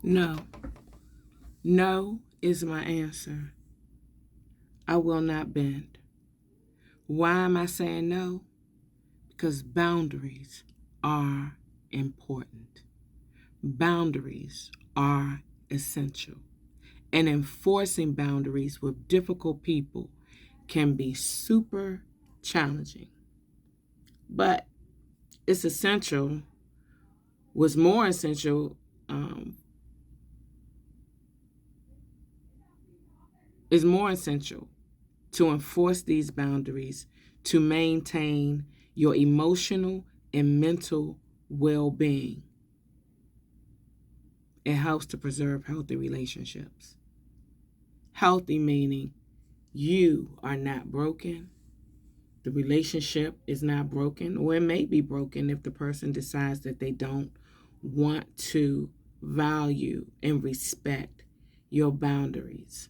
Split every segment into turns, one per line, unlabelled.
No. No is my answer. I will not bend. Why am I saying no? Because boundaries are important. Boundaries are essential. And enforcing boundaries with difficult people can be super challenging. But it's essential, was more essential, is more essential to enforce these boundaries to maintain your emotional and mental well being. It helps to preserve healthy relationships. Healthy meaning you are not broken, the relationship is not broken, or it may be broken if the person decides that they don't want to value and respect your boundaries.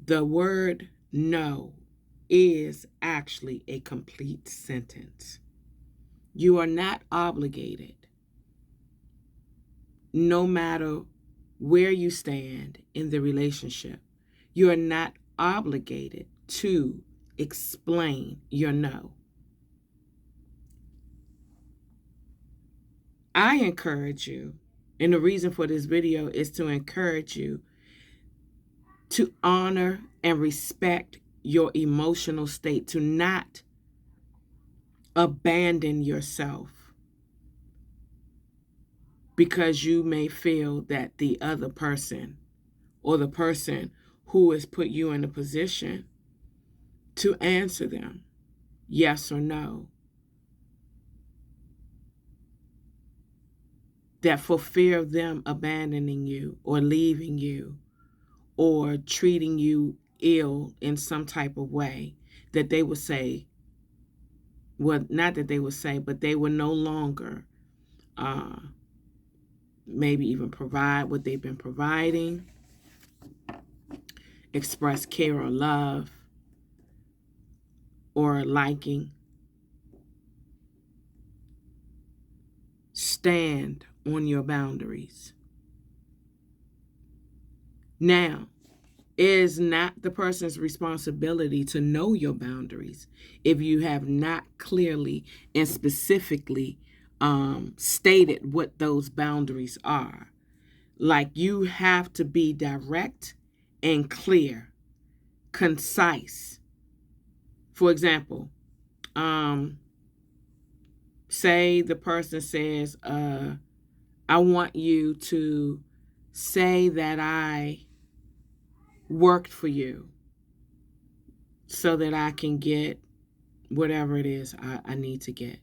The word no is actually a complete sentence. You are not obligated, no matter where you stand in the relationship, you are not obligated to explain your no. I encourage you, and the reason for this video is to encourage you to honor and respect your emotional state, to not abandon yourself because you may feel that the other person or the person who has put you in a position to answer them yes or no, that for fear of them abandoning you or leaving you or treating you ill in some type of way, that they would say, well, not that they would say, but they would no longer maybe even provide what they've been providing, express care or love or liking. Stand on your boundaries. Now, it is not the person's responsibility to know your boundaries if you have not clearly and specifically stated what those boundaries are. Like, you have to be direct and clear, concise. For example, say the person says, I want you to say that I worked for you so that I can get whatever it is I need to get.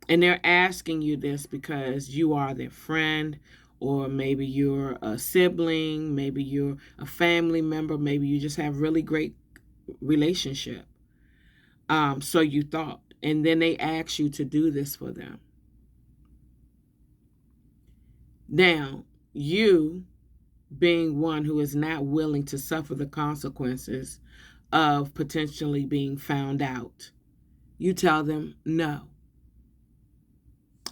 And they're asking you this because you are their friend, or maybe you're a sibling, maybe you're a family member, maybe you just have really great relationship. So you thought, and then they ask you to do this for them. Now, you being one who is not willing to suffer the consequences of potentially being found out, you tell them no.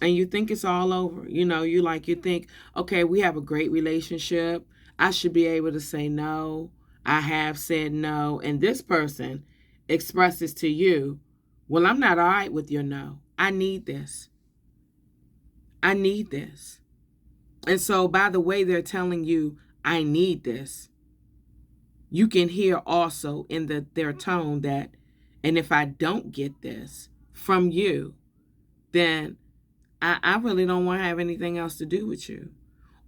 And you think it's all over. You think, okay, we have a great relationship. I should be able to say no. I have said no. And this person expresses to you, well, I'm not all right with your no. I need this. I need this. And so by the way they're telling you, I need this, you can hear also in their tone that, and if I don't get this from you, then I really don't want to have anything else to do with you.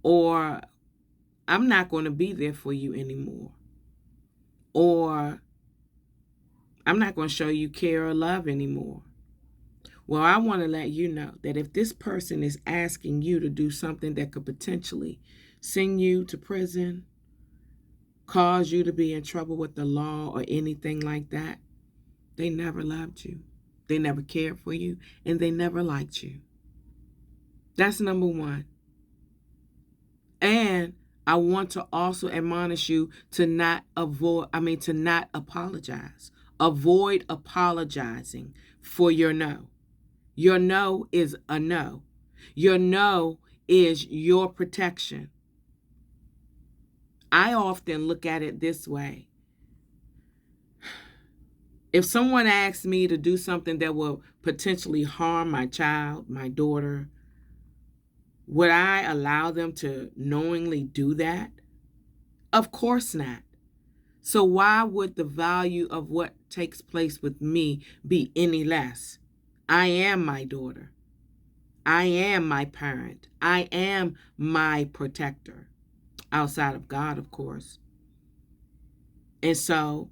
Or I'm not going to be there for you anymore. Or I'm not going to show you care or love anymore. Well, I want to let you know that if this person is asking you to do something that could potentially send you to prison, cause you to be in trouble with the law or anything like that, they never loved you. They never cared for you, and they never liked you. That's number one. And I want to also admonish you to not apologize. Avoid apologizing for your no. Your no is a no. Your no is your protection. I often look at it this way. If someone asks me to do something that will potentially harm my child, my daughter, would I allow them to knowingly do that? Of course not. So why would the value of what takes place with me be any less? I am my daughter. I am my parent. I am my protector, outside of God, of course. And so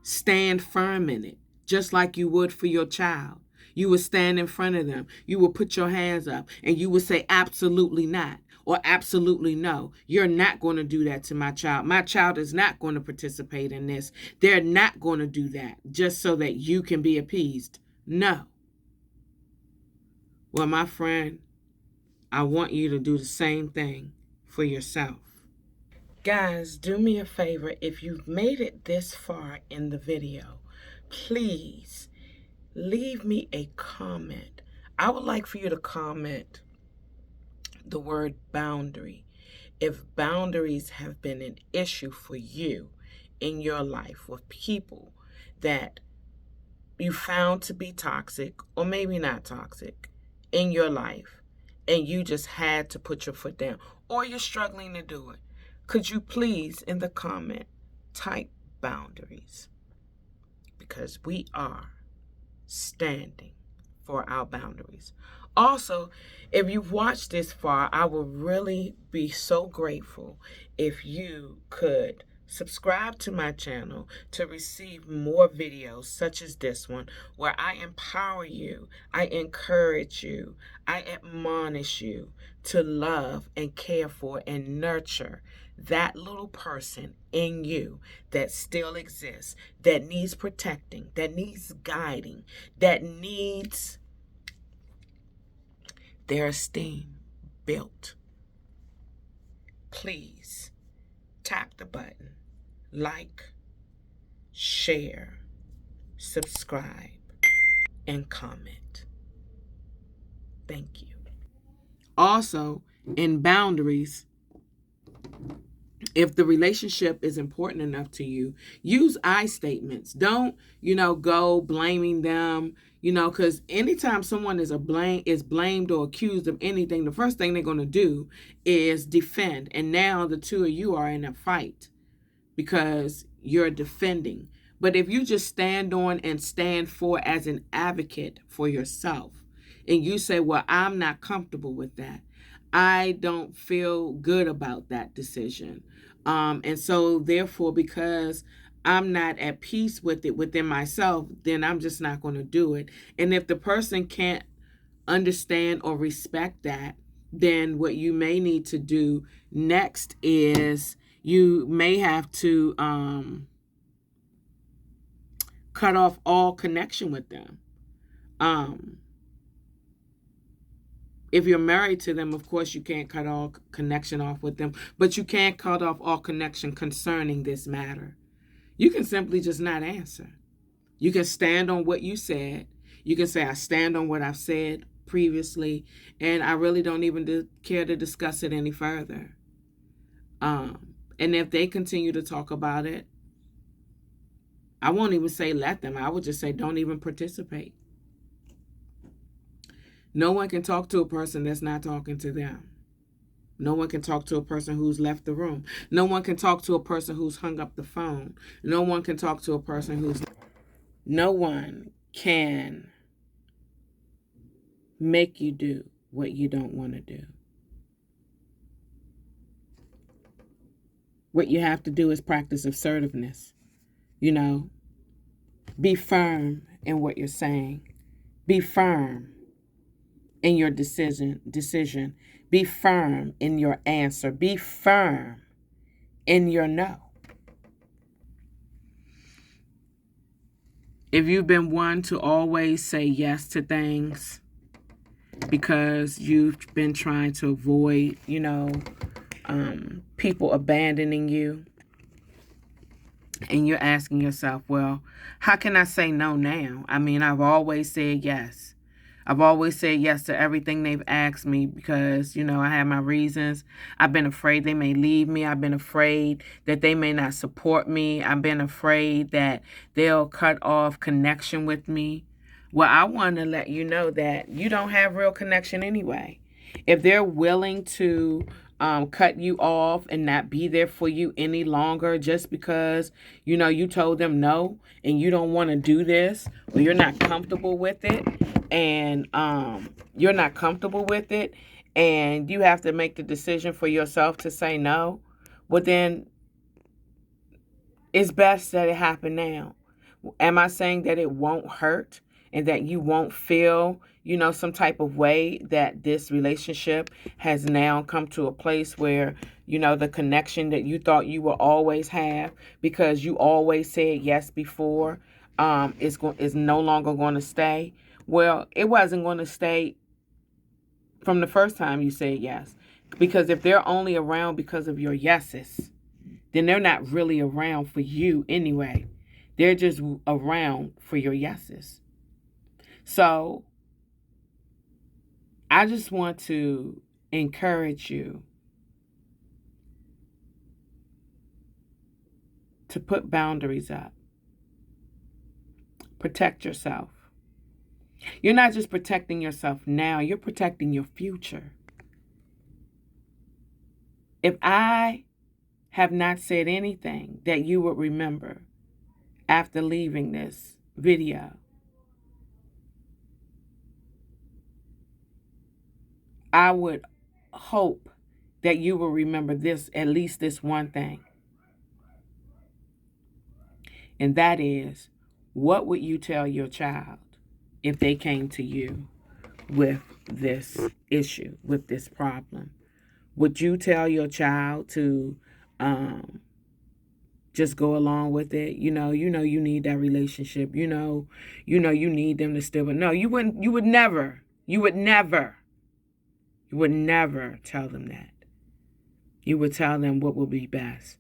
stand firm in it, just like you would for your child. You would stand in front of them. You would put your hands up and you would say, absolutely not, or absolutely no. You're not going to do that to my child. My child is not going to participate in this. They're not going to do that just so that you can be appeased. No. Well, my friend, I want you to do the same thing for yourself. Guys, do me a favor. If you've made it this far in the video, please leave me a comment. I would like for you to comment the word boundary. If boundaries have been an issue for you in your life with people that you found to be toxic, or maybe not toxic, in your life, and you just had to put your foot down, or you're struggling to do it, could you please, in the comment, type boundaries? Because we are standing for our boundaries. Also, if you've watched this far, I would really be so grateful if you could subscribe to my channel to receive more videos such as this one, where I empower you, I encourage you, I admonish you to love and care for and nurture that little person in you that still exists, that needs protecting, that needs guiding, that needs their esteem built. Please tap the button, like, share, subscribe, and comment. Thank you. Also, in boundaries, if the relationship is important enough to you, use I statements. Don't, go blaming them, because anytime someone is blamed or accused of anything, the first thing they're going to do is defend. And now the two of you are in a fight because you're defending. But if you just stand on and stand for as an advocate for yourself, and you say, well, I'm not comfortable with that, I don't feel good about that decision. And so therefore, because I'm not at peace with it within myself, then I'm just not going to do it. And if the person can't understand or respect that, then what you may need to do next is you may have to cut off all connection with them. If you're married to them, of course, you can't cut all connection off with them, but you can't cut off all connection concerning this matter. You can simply just not answer. You can stand on what you said. You can say, I stand on what I've said previously, and I really don't even care to discuss it any further. And if they continue to talk about it, I won't even say let them. I would just say don't even participate. No one can talk to a person that's not talking to them. No one can talk to a person who's left the room. No one can talk to a person who's hung up the phone. No one can talk to a person who's... No one can make you do what you don't want to do. What you have to do is practice assertiveness. Be firm in what you're saying. Be firm in your decision. Be firm in your answer. Be firm in your no. If you've been one to always say yes to things because you've been trying to avoid, people abandoning you, and you're asking yourself, well, how can I say no now? I mean, I've always said yes. I've always said yes to everything they've asked me because, I have my reasons. I've been afraid they may leave me. I've been afraid that they may not support me. I've been afraid that they'll cut off connection with me. Well, I want to let you know that you don't have real connection anyway. If they're willing to cut you off and not be there for you any longer just because, you told them no and you don't want to do this or you're not comfortable with it, and you're not comfortable with it, and you have to make the decision for yourself to say no, well, then it's best that it happen now. Am I saying that it won't hurt and that you won't feel, some type of way that this relationship has now come to a place where, the connection that you thought you will always have because you always said yes before is no longer going to stay? Well, it wasn't going to stay from the first time you said yes. Because if they're only around because of your yeses, then they're not really around for you anyway. They're just around for your yeses. So I just want to encourage you to put boundaries up. Protect yourself. You're not just protecting yourself now, you're protecting your future. If I have not said anything that you would remember after leaving this video, I would hope that you will remember this, at least this one thing. And that is, what would you tell your child if they came to you with this issue, with this problem? Would you tell your child to just go along with it? You need that relationship. You need them to still. But no, you wouldn't. You would never tell them that. You would tell them what will be best.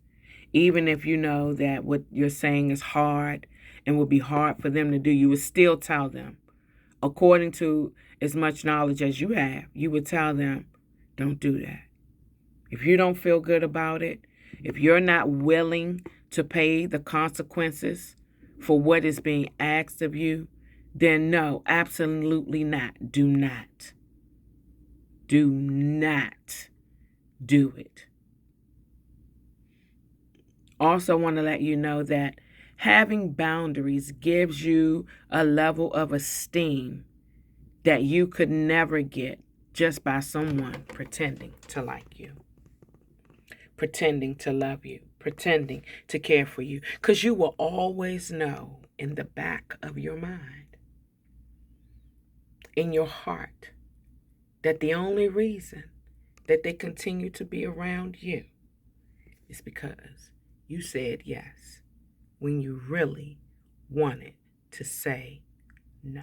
Even if you know that what you're saying is hard and will be hard for them to do, you would still tell them, according to as much knowledge as you have, you would tell them, don't do that. If you don't feel good about it, if you're not willing to pay the consequences for what is being asked of you, then no, absolutely not. Do not. Do not do it. Also want to let you know that having boundaries gives you a level of esteem that you could never get just by someone pretending to like you, pretending to love you, pretending to care for you. Because you will always know in the back of your mind, in your heart, that the only reason that they continue to be around you is because you said yes when you really wanted to say no.